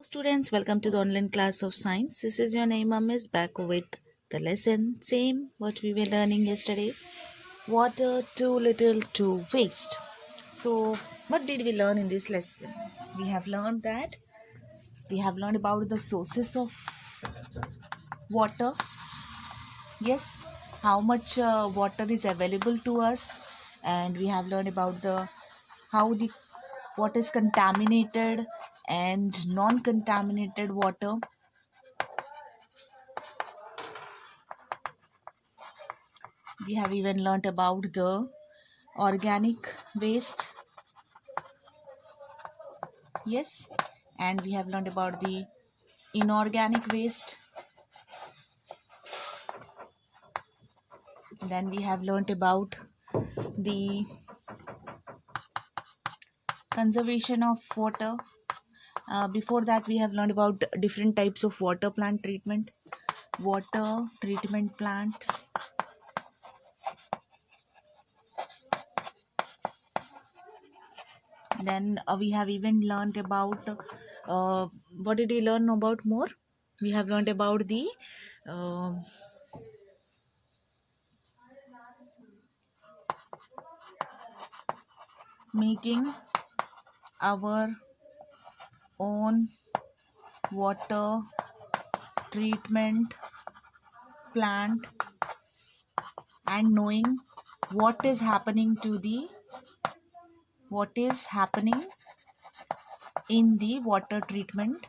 Students, welcome to the online class of science. This is your name, Miss, back with the lesson. Same what we were learning yesterday. Water too little to waste. So, what did we learn in this lesson? We have learned about the sources of water. Yes, how much water is available to us, and we have learned about the how the what is contaminated and non-contaminated water. We have even learnt about the organic waste. Yes, and we have learned about the inorganic waste. Then we have learnt about the conservation of water. Before that, we have learned about different types of water treatment plants. Then we have even learnt about what did we learn about more? We have learnt about the uh, making our own water treatment plant and knowing what is happening in the water treatment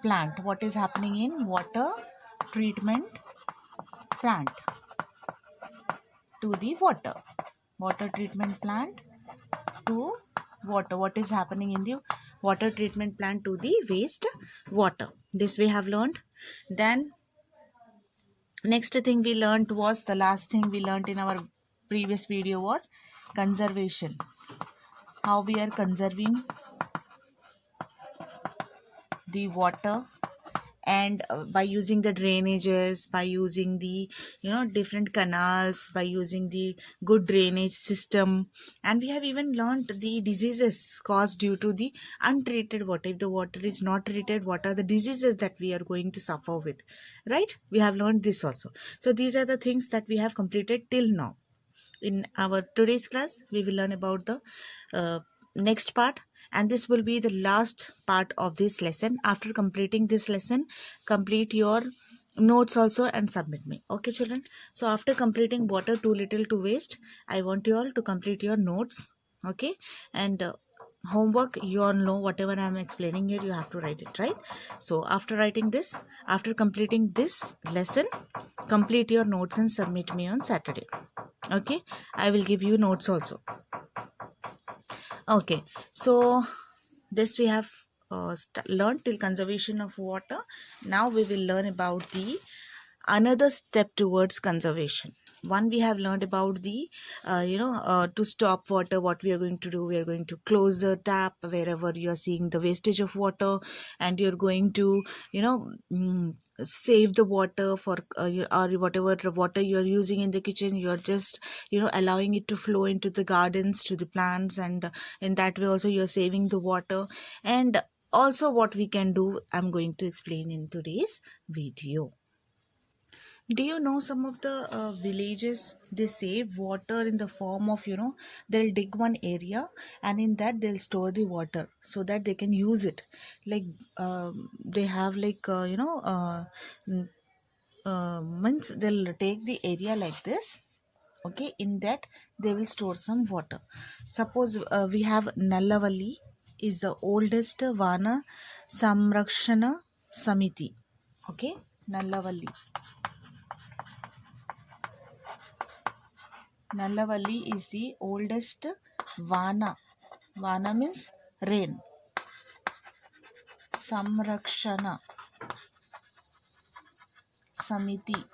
plant, what is happening in water treatment plant to the water treatment plant to water, what is happening in the water treatment plant to the waste water. This we have learned. Then next thing we learned was the last thing we learned in our previous video was conservation, how we are conserving the water, and by using the drainages, by using the different canals, by using the good drainage system. And we have even learned the diseases caused due to the untreated water. If the water is not treated, what are the diseases that we are going to suffer with, right? We have learned this also. So these are the things that we have completed till now. In our today's class, we will learn about the next part, and this will be the last part of this lesson. After completing this lesson, complete your notes also and submit me. Okay, children? So after completing water too little to waste, I want you all to complete your notes. Okay, and homework, you all know whatever I am explaining here, you have to write it, right? So after completing this lesson, complete your notes and submit me on Saturday. Okay, I will give you notes also. Okay, so this we have learned till conservation of water. Now we will learn about the another step towards conservation. One, we have learned about the to stop water, what we are going to do. We are going to close the tap wherever you are seeing the wastage of water, and you're going to save the water for or whatever water you are using in the kitchen. You're just allowing it to flow into the gardens, to the plants, and in that way also you're saving the water. And also what we can do, I'm going to explain in today's video. Do you know some of the villages, they save water in the form of, they'll dig one area, and in that they'll store the water so that they can use it. Like they have like, means they'll take the area like this. Okay, in that they will store some water. Suppose we have Nallavalli is the oldest Vana Samrakshana Samiti. Okay, Nallavalli. Nallavalli is the oldest Vana. Vana means rain. Samrakshana Samiti.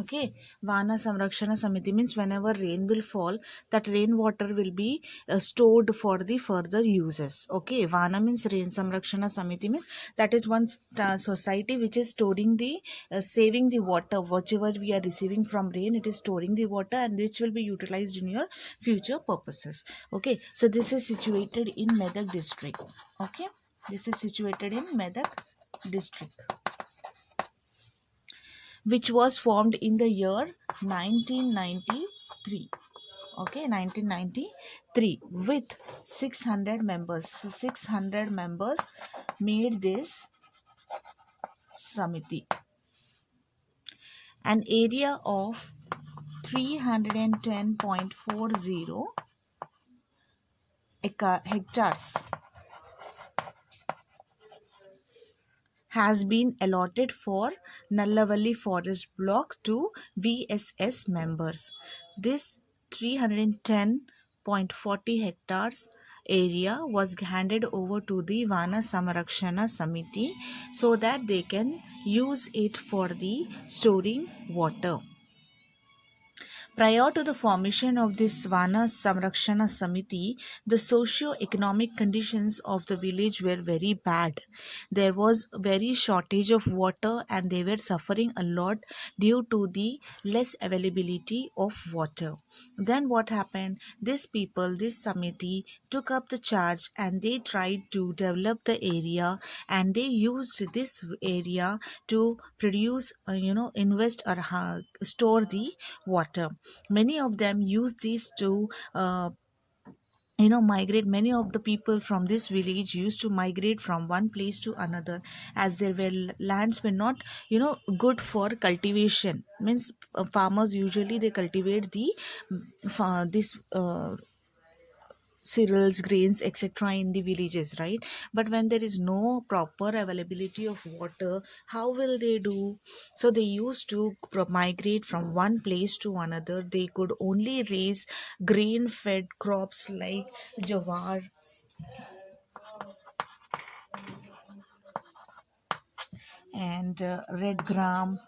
Okay, Vana Samrakshana Samiti means whenever rain will fall, that rainwater will be stored for the further uses. Okay, Vana means rain, Samrakshana Samiti means that is one society which is storing the, saving the water, whatever we are receiving from rain, it is storing the water and which will be utilized in your future purposes. Okay, so this is situated in Medak district. Okay, this is situated in Medak district, which was formed in the year 1993. Okay, 1993, with 600 members. So 600 members made this samiti. An area of 310.40 hectares has been allotted for Nallavalli Forest Block to VSS members. This 310.40 hectares area was handed over to the Vana Samarakshana Samiti so that they can use it for the storing water. Prior to the formation of this Vana Samrakshana Samiti, the socio-economic conditions of the village were very bad. There was very shortage of water and they were suffering a lot due to the less availability of water. Then what happened? These people, this Samiti, took up the charge and they tried to develop the area and they used this area to produce, invest or store the water. Many of them use these to migrate. Many of the people from this village used to migrate from one place to another, as their lands were not good for cultivation. Means farmers usually they cultivate the this cereals, grains, etc. in the villages, right? But when there is no proper availability of water, how will they do? So they used to migrate from one place to another. They could only raise grain fed crops like jawar and red gram,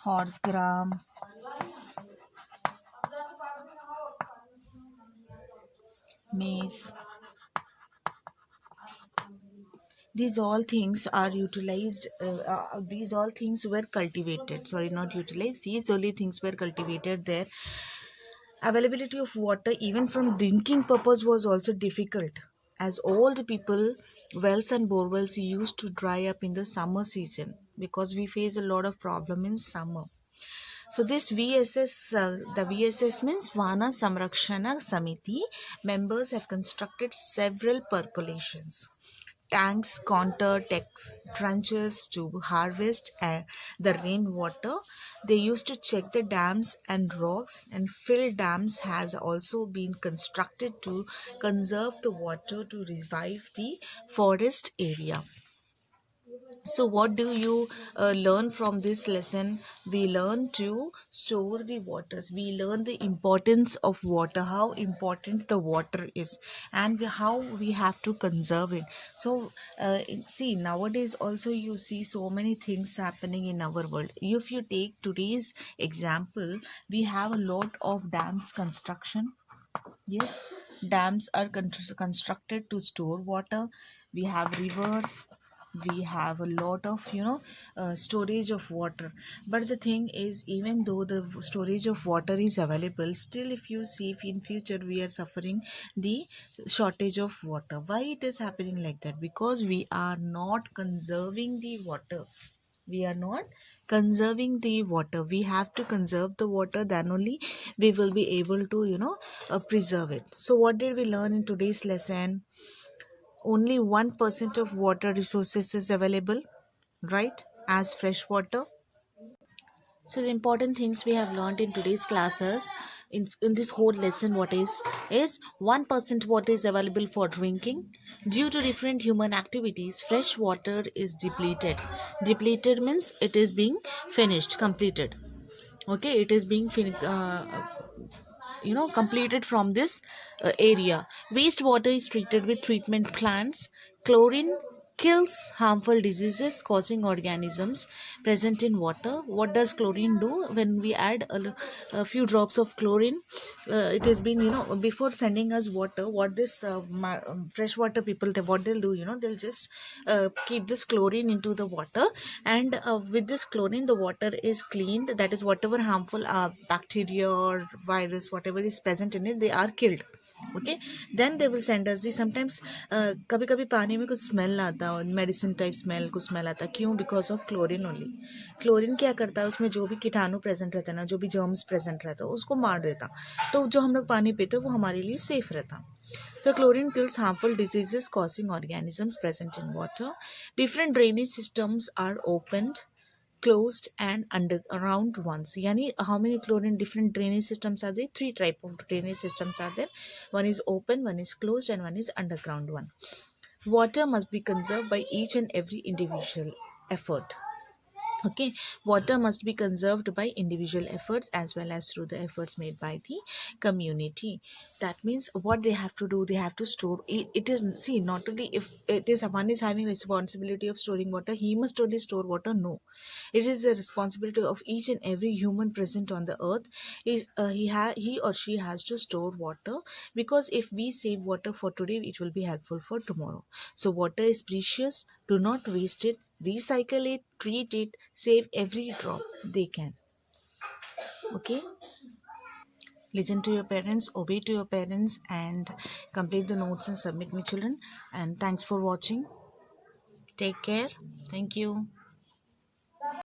horse gram, maize. These all things are utilized, these all things were cultivated, sorry, not utilized, these only things were cultivated there. Availability of water even from drinking purpose was also difficult, as all the people wells and borewells used to dry up in the summer season, because we face a lot of problem in summer. So this VSS, the VSS means Vana Samrakshana Samiti members have constructed several percolations, tanks, contour text, trenches to harvest the rainwater. They used to check the dams and rocks, and fill dams has also been constructed to conserve the water to revive the forest area. So, what do you learn from this lesson? We learn to store the waters. We learn the importance of water, how important the water is, and how we have to conserve it. So, see, nowadays also you see so many things happening in our world. If you take today's example, we have a lot of dams construction. Yes, dams are constructed to store water. We have rivers. We have a lot of storage of water. But the thing is, even though the storage of water is available, still if you see, if in future we are suffering the shortage of water. Why it is happening like that? Because we are not conserving the water. We are not conserving the water. We have to conserve the water, then only we will be able to preserve it. So what did we learn in today's lesson? Only 1% of water resources is available, right, as fresh water. So the important things we have learned in today's classes, in this whole lesson, what is 1% water is available for drinking. Due to different human activities, fresh water is depleted. Depleted means it is being finished, completed. Okay, it is being completed from this area. Wastewater is treated with treatment plants. Chlorine kills harmful diseases causing organisms present in water. What does chlorine do? When we add a few drops of chlorine, it has been, before sending us water, what this freshwater people, what they'll do, they'll just keep this chlorine into the water, and with this chlorine the water is cleaned. That is, whatever harmful bacteria or virus, whatever is present in it, they are killed. Okay, then they will send us the sometimes कभी कभी पानी में कुछ smell आता है, medicine type smell, कुछ smell आता है, क्यों? Because of chlorine only. Chlorine क्या करता है, उसमें जो भी कीटाणु प्रेजेंट रहता है ना, जो भी जर्म्स प्रेजेंट रहता है, उसको मार देता. तो जो हम लोग पानी पीते हैं वो हमारे लिए सेफ रहता. So chlorine kills harmful diseases causing organisms present in water. Different drainage systems are opened, closed and underground ones. Yani, how many chlorine different drainage systems are there? 3 type of drainage systems are there. One is open, one is closed, and one is underground one. Water must be conserved by each and every individual effort. Okay, water must be conserved by individual efforts as well as through the efforts made by the community. That means what they have to do, they have to store it. It is, see, not only if it is one is having responsibility of storing water, he must only store water. No, it is the responsibility of each and every human present on the earth. Is he or she has to store water, because if we save water for today, it will be helpful for tomorrow. So water is precious. Do not waste it. Recycle it, treat it, save every drop they can. Okay, listen to your parents, obey to your parents, and complete the notes and submit, my children. And thanks for watching. Take care. Thank you.